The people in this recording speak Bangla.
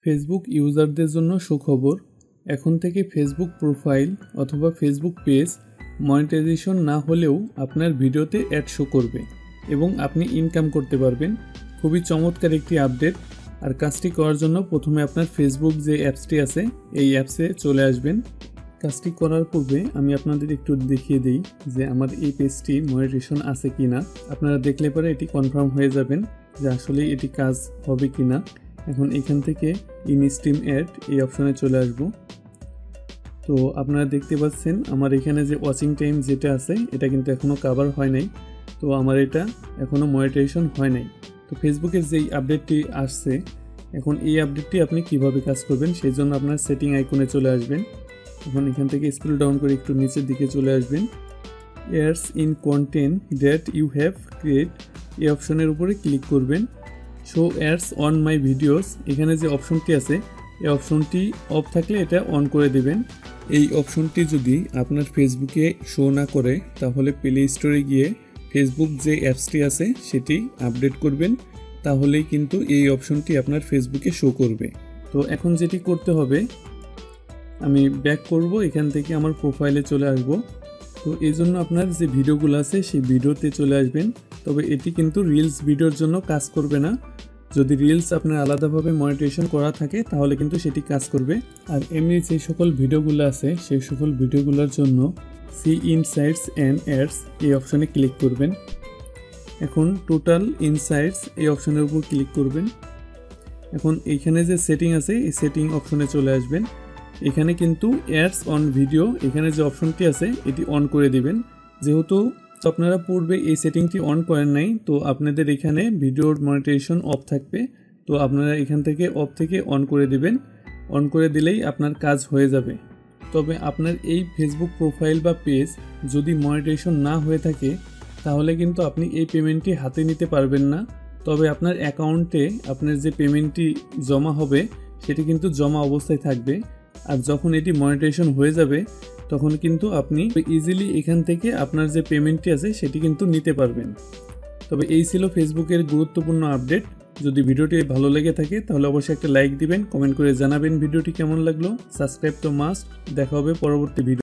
ফেসবুক ইউজারদের জন্য সুখবর। এখন থেকে ফেসবুক প্রোফাইল অথবা ফেসবুক পেজ মনিটাইজেশন না হলেও আপনার ভিডিওতে অ্যাড শো করবে এবং আপনি ইনকাম করতে পারবেন। খুবই চমৎকার একটি আপডেট। আর কাজটি করার জন্য প্রথমে আপনার ফেসবুক যে অ্যাপসটি আছে এই অ্যাপসে চলে আসবেন। কাজটি করার পূর্বে আমি আপনাদের একটু দেখিয়ে দিই যে আমার এই পেজটি মনিটাইজেশন আছে কি না। আপনারা দেখলে পরে এটি কনফার্ম হয়ে যাবেন যে আসলে এটি কাজ হবে কি না। এখন এখান থেকে ইন স্ট্রিম অ্যাড এই অপশনে চলে আসব। তো আপনারা দেখতে পাচ্ছেন আমার এখানে যে ওয়াচিং টাইম যেটা আছে এটা কিন্তু এখনও কভার হয় নাই। তো আমার এটা এখনও মনিটাইজেশন হয় নাই। তো ফেসবুকের যেই আপডেটটি আসছে, এখন এই আপডেটটি আপনি কিভাবে কাজ করবেন সেই জন্য আপনার সেটিং আইকনে চলে আসবেন। এখন এখান থেকে স্ক্রল ডাউন করে একটু নিচের দিকে চলে আসবেন। Ads in content that you have create এই অপশনের উপরে ক্লিক করবেন। Show ads on my videos এখানে যে অপশনটি আছে এই অপশনটি অফ থাকলে এটা অন করে দেবেন। এই অপশনটি যদি আপনার ফেসবুকে শো না করে তাহলে প্লে স্টোরে গিয়ে ফেসবুক যে অ্যাপসটি আছে সেটি আপডেট করবেন, তাহলেই কিন্তু এই অপশনটি আপনার ফেসবুকে শো করবে। তো এখন যেটি করতে হবে, আমি ব্যাক করব, এখান থেকে আমার প্রোফাইলে চলে আসব। তো এই জন্য আপনার যে ভিডিওগুলো আছে সেই ভিডিওতে চলে আসবেন। তবে এটি কিন্তু রিলস ভিডিওর জন্য কাজ করবে না। যদি রিলস আপনার আলাদাভাবে মনিটাইজেশন করা থাকে তাহলে কিন্তু সেটি কাজ করবে। আর এমনি যে সকল ভিডিওগুলো আছে সেই সকল ভিডিওগুলোর জন্য সি ইনসাইটস অ্যান্ড অ্যাডস এই অপশনে ক্লিক করবেন। এখন টোটাল ইনসাইটস এই অপশনের উপর ক্লিক করবেন। এখন এইখানে যে সেটিং আছে এই সেটিং অপশনে চলে আসবেন। এখানে কিন্তু অ্যাডস অন ভিডিও এখানে যে অপশনটি আছে এটি অন করে দিবেন। যেহেতু আপনারা পূর্বে এই সেটিংটি অন করেন নাই, তো আপনাদের এখানে ভিডিওর মনিটাইজেশন অফ থাকবে। তো আপনারা এখান থেকে অফ থেকে অন করে দিবেন। অন করে দিলেই আপনার কাজ হয়ে যাবে। তবে আপনার এই ফেসবুক প্রোফাইল বা পেজ যদি মনিটাইজেশন না হয়ে থাকে তাহলে কিন্তু আপনি এই পেমেন্টটি হাতে নিতে পারবেন না। তবে আপনার অ্যাকাউন্টে আপনার যে পেমেন্টটি জমা হবে সেটি কিন্তু জমা অবস্থায় থাকবে। আর যখন এটি মনিটাইজেশন হয়ে যাবে তখন কিন্তু আপনি ইজিলি এখান থেকে আপনার যে পেমেন্টটি আছে সেটি কিন্তু নিতে পারবেন। তবে এই ছিল ফেসবুকের গুরুত্বপূর্ণ আপডেট। যদি ভিডিওটি ভালো লেগে থাকে তাহলে অবশ্যই একটা লাইক দিবেন, কমেন্ট করে জানাবেন ভিডিওটি কেমন লাগলো। সাবস্ক্রাইব তো মাস্ট। দেখা হবে পরবর্তী ভিডিও।